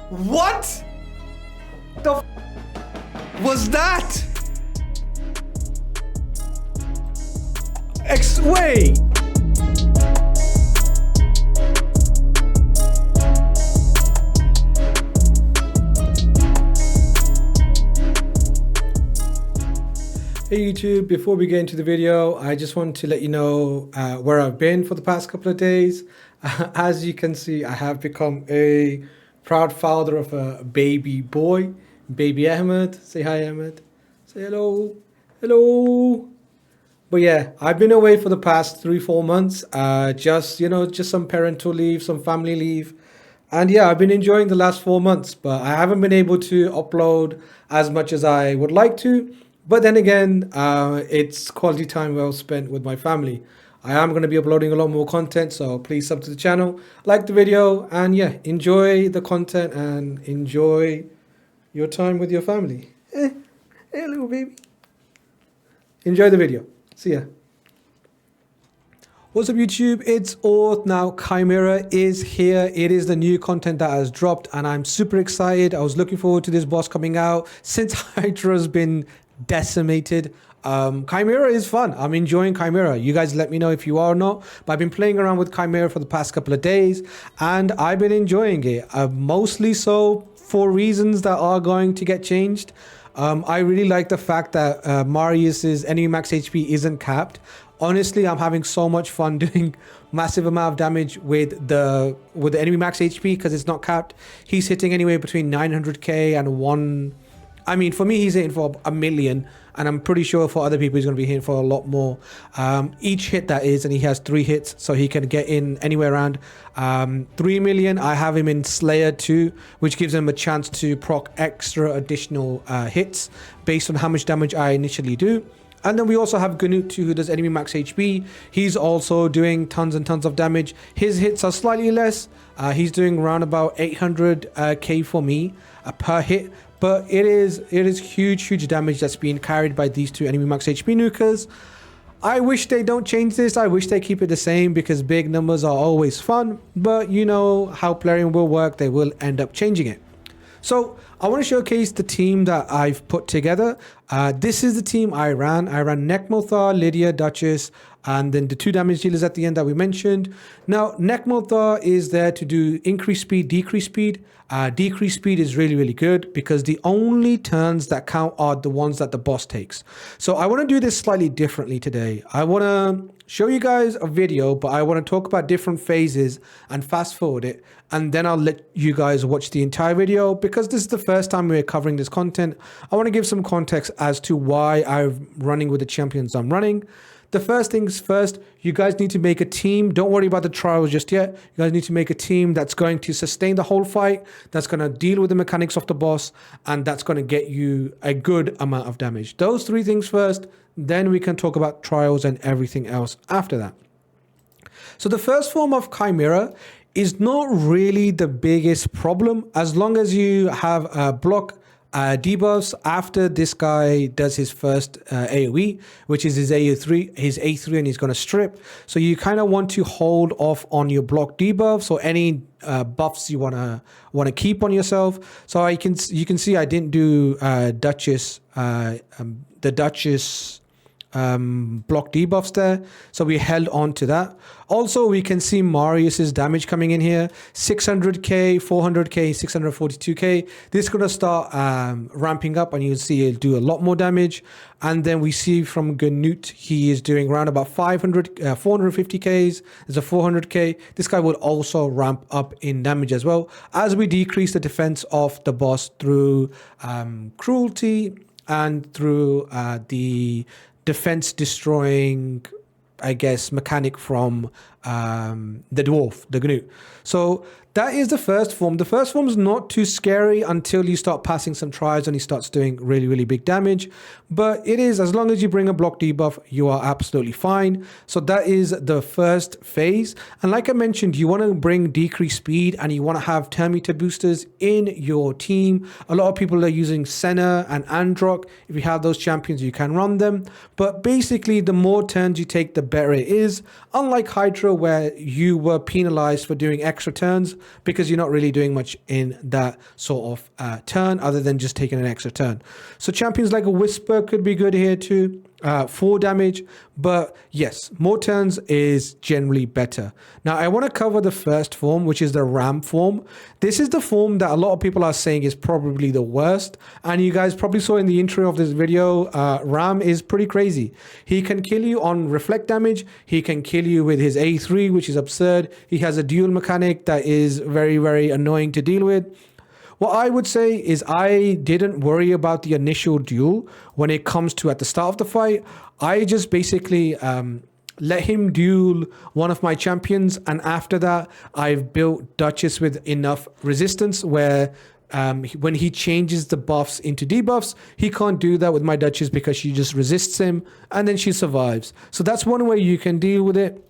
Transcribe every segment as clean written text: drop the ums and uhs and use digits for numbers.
What the was that? Wait. Hey YouTube, before we get into the video, I just want to let you know where I've been for the past couple of days. As you can see, I have become a proud father of a baby boy, baby Ahmed. Say hi, Ahmed. Say hello. Hello. But yeah, I've been away for the past 3-4 months. Just some parental leave, some family leave. And yeah, I've been enjoying the last 4 months, but I haven't been able to upload as much as I would like to. But then again, it's quality time well spent with my family. I am going to be uploading a lot more content, so please sub to the channel, like the video, and yeah, enjoy the content and enjoy your time with your family. Hey, little baby. Enjoy the video. See ya. What's up YouTube, it's Orth. Now Chimera is here. It is the new content that has dropped and I'm super excited. I was looking forward to this boss coming out since Hydra's been decimated. Chimera is fun. I'm enjoying Chimera. You guys let me know if you are or not, but I've been playing around with Chimera for the past couple of days and I've been enjoying it, mostly so for reasons that are going to get changed. I really like the fact that Marius's enemy max HP isn't capped. Honestly, I'm having so much fun doing massive amount of damage with the enemy max HP because it's not capped. He's hitting anywhere between 900k and for me, he's hitting for 1 million, and I'm pretty sure for other people he's going to be hitting for a lot more. Each hit that is, and he has 3 hits, so he can get in anywhere around 3 million. I have him in Slayer 2, which gives him a chance to proc extra additional hits based on how much damage I initially do. And then we also have Ganut 2, who does enemy max HP. He's also doing tons and tons of damage. His hits are slightly less. He's doing around about 800k for me per hit. But it is huge damage that's being carried by these two enemy max HP nukers. I wish they don't change this. I wish they keep it the same because big numbers are always fun. But you know how Plarium will work. They will end up changing it. So I want to showcase the team that I've put together. This is the team I ran. I ran Nekmothar, Lydia, Duchess, and then the 2 damage dealers at the end that we mentioned. Now, Nekmothar is there to do increase speed, decrease speed. Decrease speed is really good because the only turns that count are the ones that the boss takes. So I want to do this slightly differently today. I want to show you guys a video, but I want to talk about different phases and fast forward it. And then I'll let you guys watch the entire video because this is the first time we're covering this content. I want to give some context as to why I'm running with the champions I'm running. The first things first, you guys need to make a team. Don't worry about the trials just yet. You guys need to make a team that's going to sustain the whole fight, that's going to deal with the mechanics of the boss, and that's going to get you a good amount of damage. Those 3 things first, then we can talk about trials and everything else after that. So the first form of Chimera is not really the biggest problem as long as you have a block debuffs after this guy does his first AoE, which is his A3, and he's going to strip. So you kind of want to hold off on your block debuffs or any buffs you want to keep on yourself. So you can see I didn't do Duchess, the Duchess block debuffs there, so we held on to that. Also, we can see Marius's damage coming in here, 600k, 400k, 642k. This is going to start ramping up, and you'll see he'll do a lot more damage. And then we see from Ganut, he is doing around about 450ks. There's a 400k. This guy will also ramp up in damage as well as we decrease the defense of the boss through cruelty and through the defense destroying, I guess, mechanic from the dwarf, the Ganut. So that is the first form. The first form is not too scary until you start passing some trials and he starts doing really big damage. But it is, as long as you bring a block debuff, you are absolutely fine. So that is the first phase. And like I mentioned, you want to bring decreased speed and you want to have turn meter boosters in your team. A lot of people are using Senna and Androck. If you have those champions, you can run them. But basically, the more turns you take, the better it is. Unlike Hydra, where you were penalized for doing extra turns because you're not really doing much in that sort of turn other than just taking an extra turn. So champions like a Whisper could be good here too. 4 damage, but yes, more turns is generally better. Now I want to cover the first form, which is the Ram form. This is the form that a lot of people are saying is probably the worst, and you guys probably saw in the intro of this video, Ram is pretty crazy. He can kill you on reflect damage, he can kill you with his A3, which is absurd. He has a dual mechanic that is very, very annoying to deal with. What I would say is I didn't worry about the initial duel when it comes to at the start of the fight. I just basically let him duel one of my champions, and after that I've built Duchess with enough resistance where when he changes the buffs into debuffs, he can't do that with my Duchess because she just resists him and then she survives. So that's one way you can deal with it.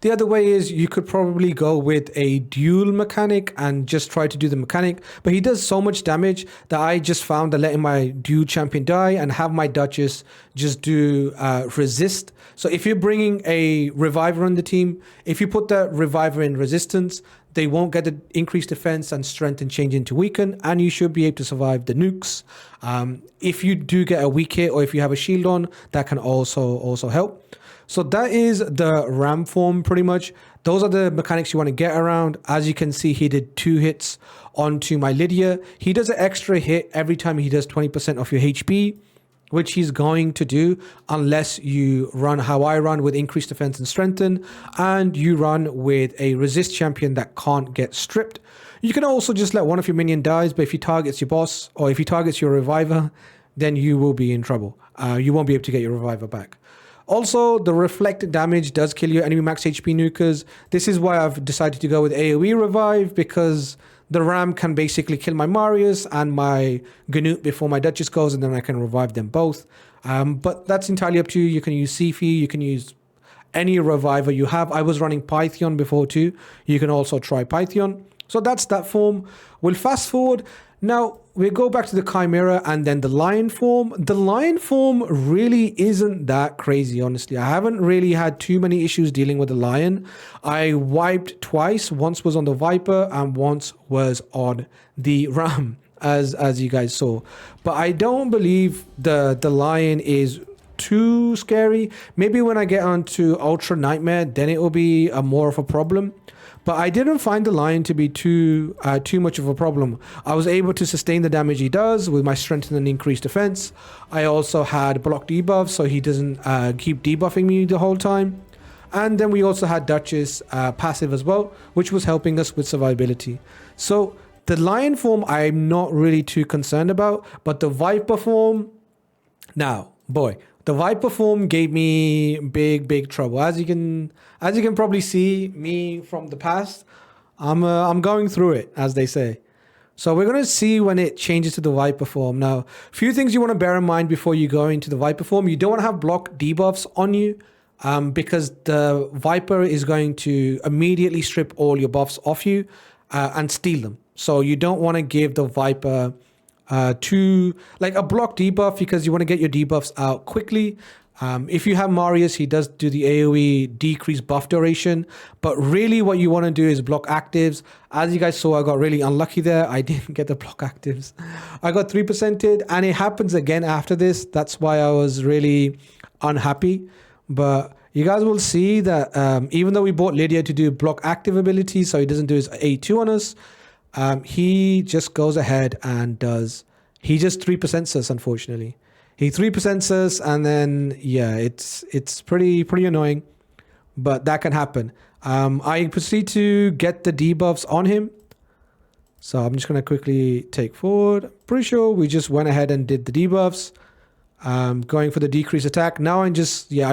The other way is you could probably go with a dual mechanic and just try to do the mechanic, but he does so much damage that I just found that letting my dual champion die and have my Duchess just do resist. So if you're bringing a reviver on the team, if you put the reviver in resistance, they won't get the increased defense and strength and change into weaken, and you should be able to survive the nukes. If you do get a weak hit or if you have a shield on, that can also help. So that is the Ram form pretty much. Those are the mechanics you want to get around. As you can see, he did 2 hits onto my Lydia. He does an extra hit every time he does 20% of your HP, which he's going to do unless you run how I run with increased defense and strengthen, and you run with a resist champion that can't get stripped. You can also just let one of your minion dies, but if he targets your boss or if he targets your reviver, then you will be in trouble. You won't be able to get your reviver back. Also, the reflect damage does kill your enemy max HP nukers. This is why I've decided to go with AoE revive, because the Ram can basically kill my Marius and my Ganut before my Duchess goes, and then I can revive them both. But that's entirely up to you. You can use Sifi, you can use any reviver you have. I was running Pythion before too. You can also try Pythion. So that's that form. We'll fast forward. Now, we go back to the Chimera and then the Lion form. The Lion form really isn't that crazy, honestly. I haven't really had too many issues dealing with the Lion. I wiped twice. Once was on the Viper and once was on the Ram, as you guys saw. But I don't believe the Lion is too scary. Maybe when I get onto Ultra Nightmare, then it will be more of a problem. But I didn't find the Lion to be too much of a problem. I was able to sustain the damage he does with my strength and increased defense. I also had block debuff, so he doesn't keep debuffing me the whole time. And then we also had Duchess passive as well, which was helping us with survivability. So the Lion form I'm not really too concerned about, but the Viper form, now, boy, the Viper form gave me big trouble. As you can probably see me from the past, I'm going through it, as they say. So we're going to see when it changes to the Viper form. Now, a few things you want to bear in mind before you go into the Viper form. You don't want to have block debuffs on you, because the Viper is going to immediately strip all your buffs off you and steal them. So you don't want to give the Viper to like a block debuff, because you want to get your debuffs out quickly. If you have Marius, he does do the AoE decrease buff duration, but really what you want to do is block actives. As you guys saw, I got really unlucky there. I didn't get the block actives. I got 3%ed, and it happens again after this. That's why I was really unhappy. But you guys will see that even though we bought Lydia to do block active ability, so he doesn't do his A2 on us, he just goes ahead and he just 3% us, unfortunately. He 3% us, and then yeah, it's pretty annoying, but that can happen. I proceed to get the debuffs on him, so I'm just gonna quickly take forward. Pretty sure we just went ahead and did the debuffs. Going for the decrease attack. Now I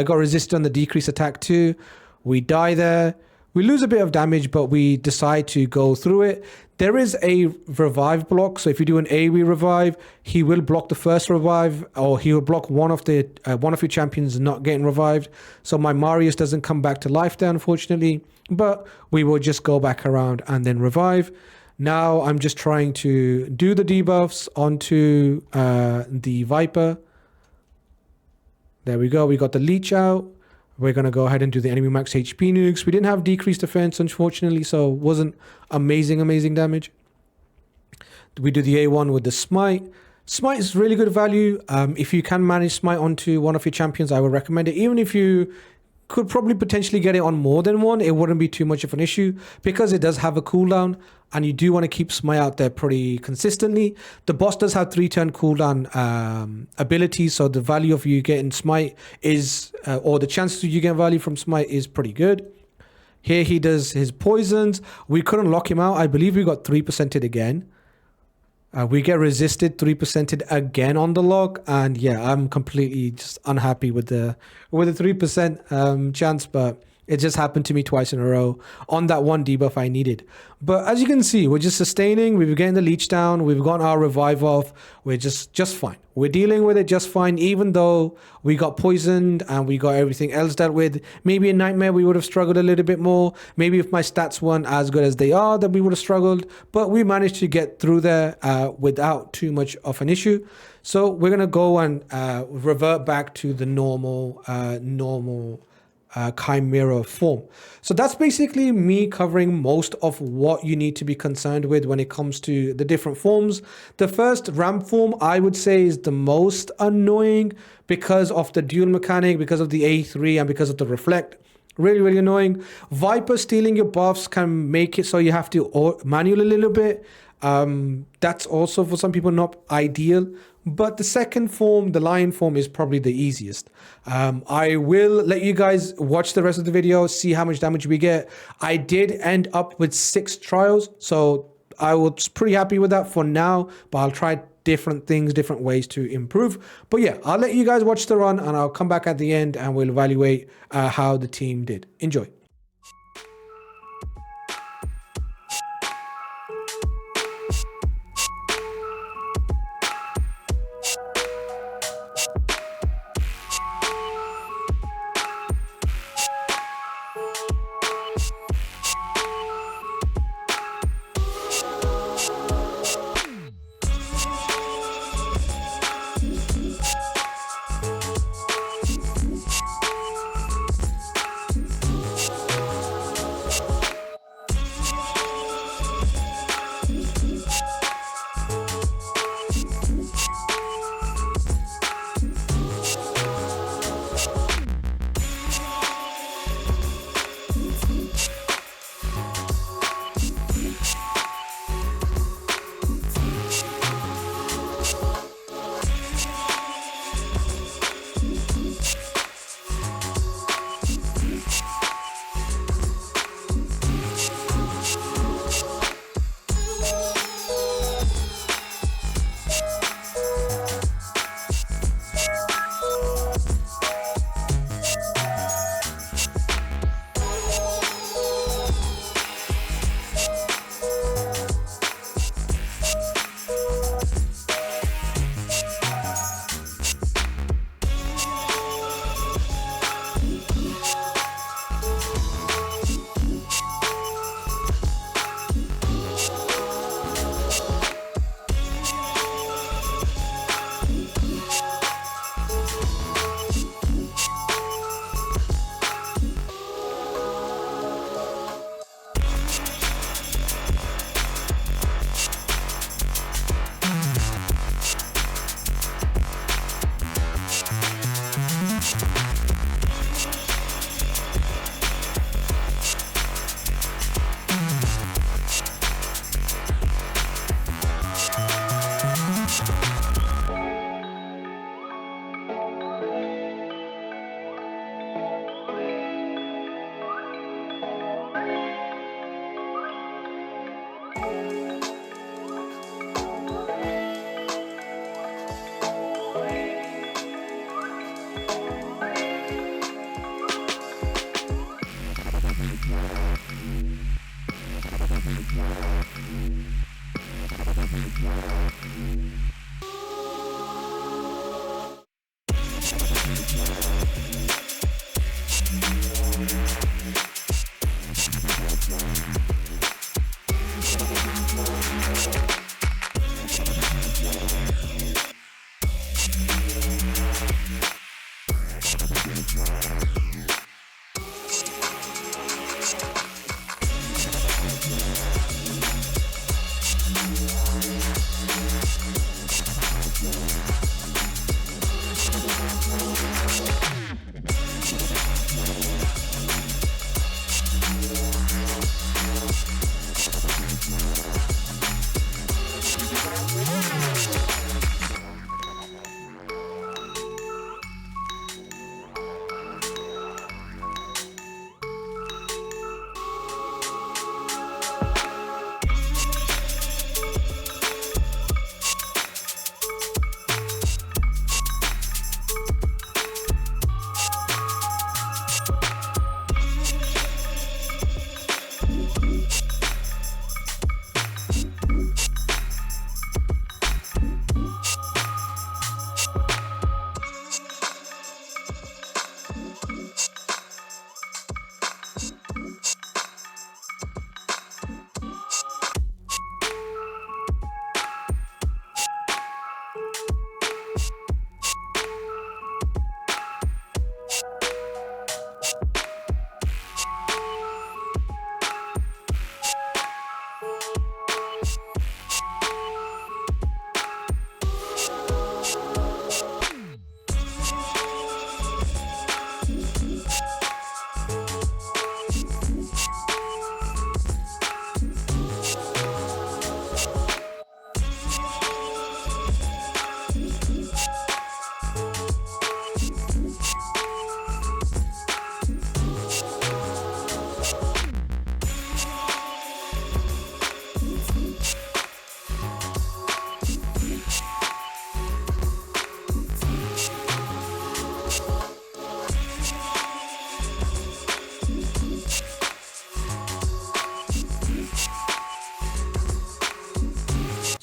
got resisted on the decrease attack too. We die there. We lose a bit of damage, but we decide to go through it. There is a revive block, so if you do an AoE revive, he will block the first revive, or he will block one of your champions not getting revived. So my Marius doesn't come back to life there, unfortunately, but we will just go back around and then revive. Now I'm just trying to do the debuffs onto the Viper. There we go. We got the leech out. We're going to go ahead and do the enemy max HP nukes. We didn't have decreased defense, unfortunately, so it wasn't amazing damage. We do the A1 with the smite. Smite is really good value. If you can manage smite onto one of your champions, I would recommend it. Even if you could probably potentially get it on more than one, it wouldn't be too much of an issue because it does have a cooldown and you do want to keep smite out there pretty consistently. The boss does have 3-turn cooldown abilities, so the value of you getting smite is, or the chances of you getting value from smite is pretty good. Here he does his poisons. We couldn't lock him out. I believe we got 3%ed again. We get resisted 3%ed again on the lock, and yeah, I'm completely just unhappy with the 3% chance, but it just happened to me twice in a row on that one debuff I needed. But as you can see, we're just sustaining. We've getting the leech down. We've got our revive off. We're just fine. We're dealing with it just fine, even though we got poisoned and we got everything else dealt with. Maybe in Nightmare, we would have struggled a little bit more. Maybe if my stats weren't as good as they are, then we would have struggled. But we managed to get through there without too much of an issue. So we're going to go and revert back to the normal Chimera form. So that's basically me covering most of what you need to be concerned with when it comes to the different forms. The first ramp form, I would say, is the most annoying because of the dual mechanic, because of the A3, and because of the reflect. Really annoying. Viper stealing your buffs can make it so you have to manual a little bit. That's also for some people not ideal. But the second form, the lion form, is probably the easiest. I will let you guys watch the rest of the video, see how much damage we get. I did end up with 6 trials, so I was pretty happy with that for now, but I'll try different things, different ways to improve. But yeah, I'll let you guys watch the run and I'll come back at the end and we'll evaluate how the team did. Enjoy.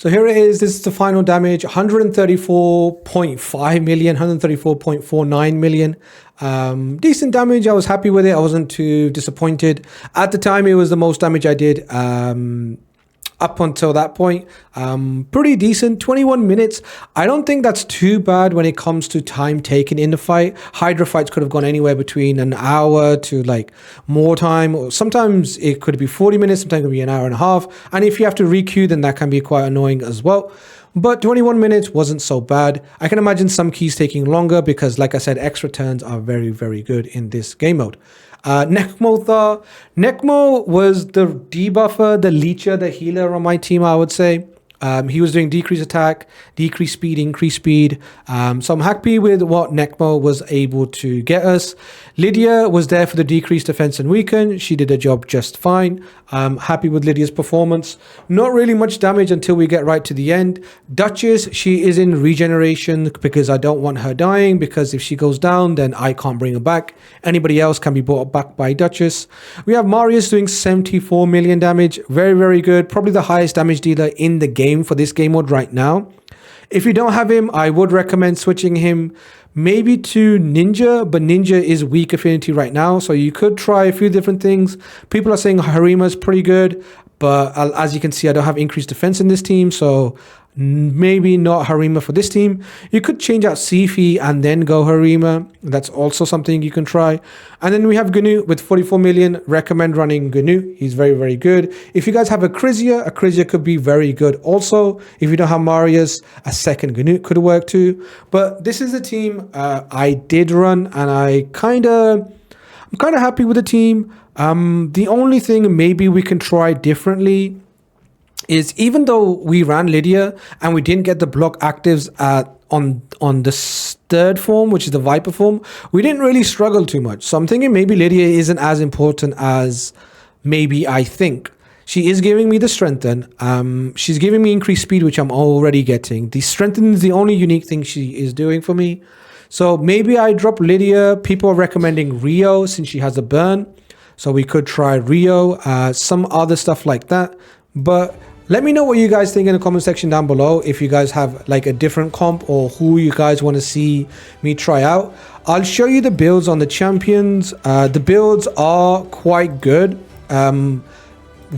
So here it is. This is the final damage, 134.5 million, 134.49 million. Decent damage. I was happy with it. I wasn't too disappointed. At the time, it was the most damage I did. Up until that point, pretty decent. 21 minutes. I don't think that's too bad when it comes to time taken in the fight. Hydra fights could have gone anywhere between an hour to like more time, or sometimes it could be 40 minutes, sometimes it could be an hour and a half. And if you have to requeue, then that can be quite annoying as well. But 21 minutes wasn't so bad. I can imagine some keys taking longer because, like I said, extra turns are very, very good in this game mode. Necmo was the debuffer, the leecher, the healer on my team, I would say. He was doing decrease attack, decrease speed, increase speed. So I'm happy with what Necmo was able to get us. Lydia was there for the decreased defense and weaken. She did a job just fine. Happy with Lydia's performance. Not really much damage until we get right to the end. Duchess, she is in regeneration because I don't want her dying, because if she goes down, then I can't bring her back. Anybody else can be brought back by Duchess. We have Marius doing 74 million damage. Very, very good. Probably the highest damage dealer in the game for this game mode right now. If you don't have him, I would recommend switching him maybe to Ninja, but Ninja is weak affinity right now, so you could try a few different things. People are saying Harima is pretty good, but as you can see, I don't have increased defense in this team, so maybe not Harima for this team. You could change out Sifi and then go Harima. That's also something you can try. And then we have Gnu with 44 million. Recommend running Gnu. He's very, very good. If you guys have a Krizia could be very good also. If you don't have Marius, a second Gnu could work too. But this is the team I did run, and I'm kind of happy with the team. The only thing maybe we can try differently is, even though we ran Lydia and we didn't get the block actives on the third form, which is the Viper form, we didn't really struggle too much. So I'm thinking maybe Lydia isn't as important as maybe I think. She is giving me the strengthen. She's giving me increased speed, which I'm already getting. The strengthen is the only unique thing she is doing for me. So maybe I drop Lydia. People are recommending Rio since she has a burn. So we could try Rio, some other stuff like that. But let me know what you guys think in the comment section down below. If you guys have like a different comp or who you guys want to see me try out. I'll show you the builds on the champions. The builds are quite good.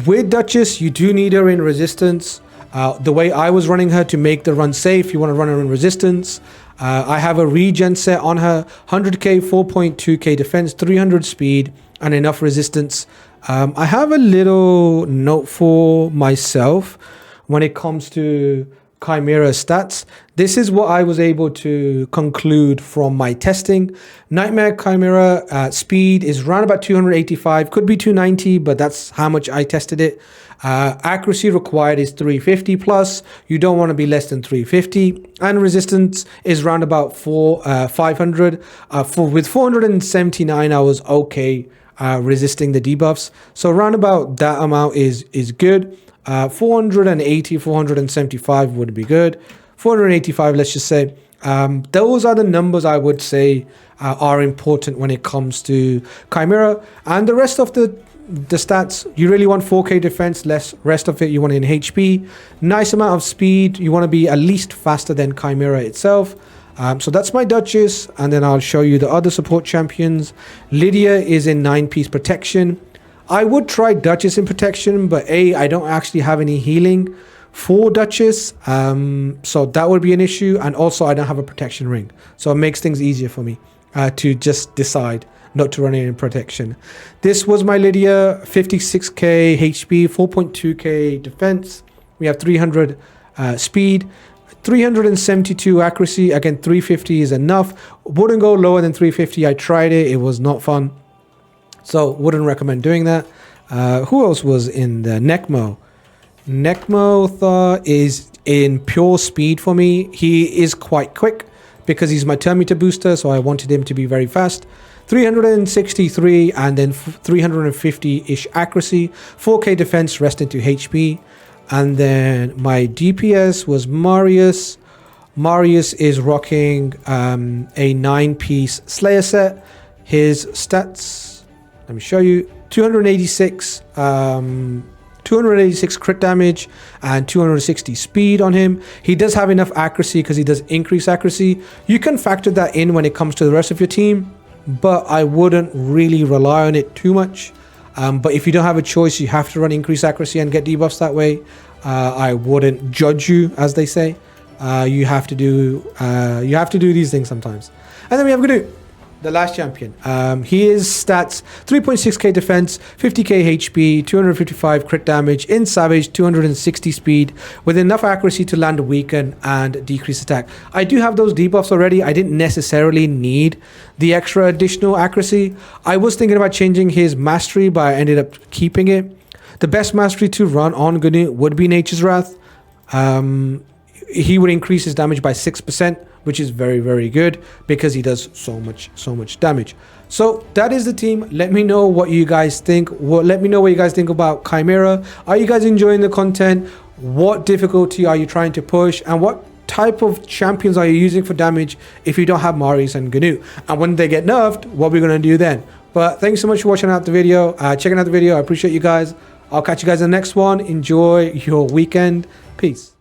With Duchess, you do need her in resistance. The way I was running her to make the run safe, you want to run her in resistance. I have a regen set on her, 100k, 4.2k defense, 300 speed, and enough resistance. I have a little note for myself when it comes to Chimera stats. This is what I was able to conclude from my testing. Nightmare Chimera speed is around about 285, could be 290, but that's how much I tested it. Accuracy required is 350 plus. You don't want to be less than 350, and resistance is around about 500. With 479, I was okay resisting the debuffs. So around about that amount is good. 480, 475 would be good. 485, let's just say. Those are the numbers I would say are important when it comes to Chimera. And the rest of the stats, you really want 4k defense, less rest of it you want in HP. Nice amount of speed. You want to be at least faster than Chimera itself. So that's my Duchess, and then I'll show you the other support champions. Lydia is in 9-piece protection. I would try Duchess in protection, but I don't actually have any healing for Duchess, so that would be an issue. And also I don't have a protection ring, so it makes things easier for me to just decide not to run it in protection. This was my Lydia, 56k HP, 4.2k defense. We have 300 speed, 372 accuracy. Again, 350 is enough. Wouldn't go lower than 350. I tried it. It was not fun. So wouldn't recommend doing that. Who else was in the Necmo? Necmo is in pure speed for me. He is quite quick because he's my turn meter booster. So I wanted him to be very fast. 363 and then 350-ish accuracy. 4k defense, rest into HP. And then my DPS was Marius. Marius is rocking a 9-piece Slayer set. His stats, let me show you, 286, 286 crit damage and 260 speed on him. He does have enough accuracy because he does increase accuracy. You can factor that in when it comes to the rest of your team, but I wouldn't really rely on it too much. But if you don't have a choice, you have to run increased accuracy and get debuffs that way. I wouldn't judge you, as they say. You have to do these things sometimes. And then we have Gnu, the last champion. His stats: 3.6k defense, 50k HP, 255 crit damage in Savage, 260 speed, with enough accuracy to land a weaken and decrease attack. I do have those debuffs already. I didn't necessarily need the extra additional accuracy. I was thinking about changing his mastery, but I ended up keeping it. The best mastery to run on Gnu would be Nature's Wrath. He would increase his damage by 6%, which is very, very good because he does so much damage. So that is the team. Let me know what you guys think. Let me know what you guys think about Chimera. Are you guys enjoying the content? What difficulty are you trying to push? And what type of champions are you using for damage if you don't have Maris and Gnu? And when they get nerfed, what are we going to do then? But thank you so much for watching out the video, checking out the video. I appreciate you guys. I'll catch you guys in the next one. Enjoy your weekend. Peace.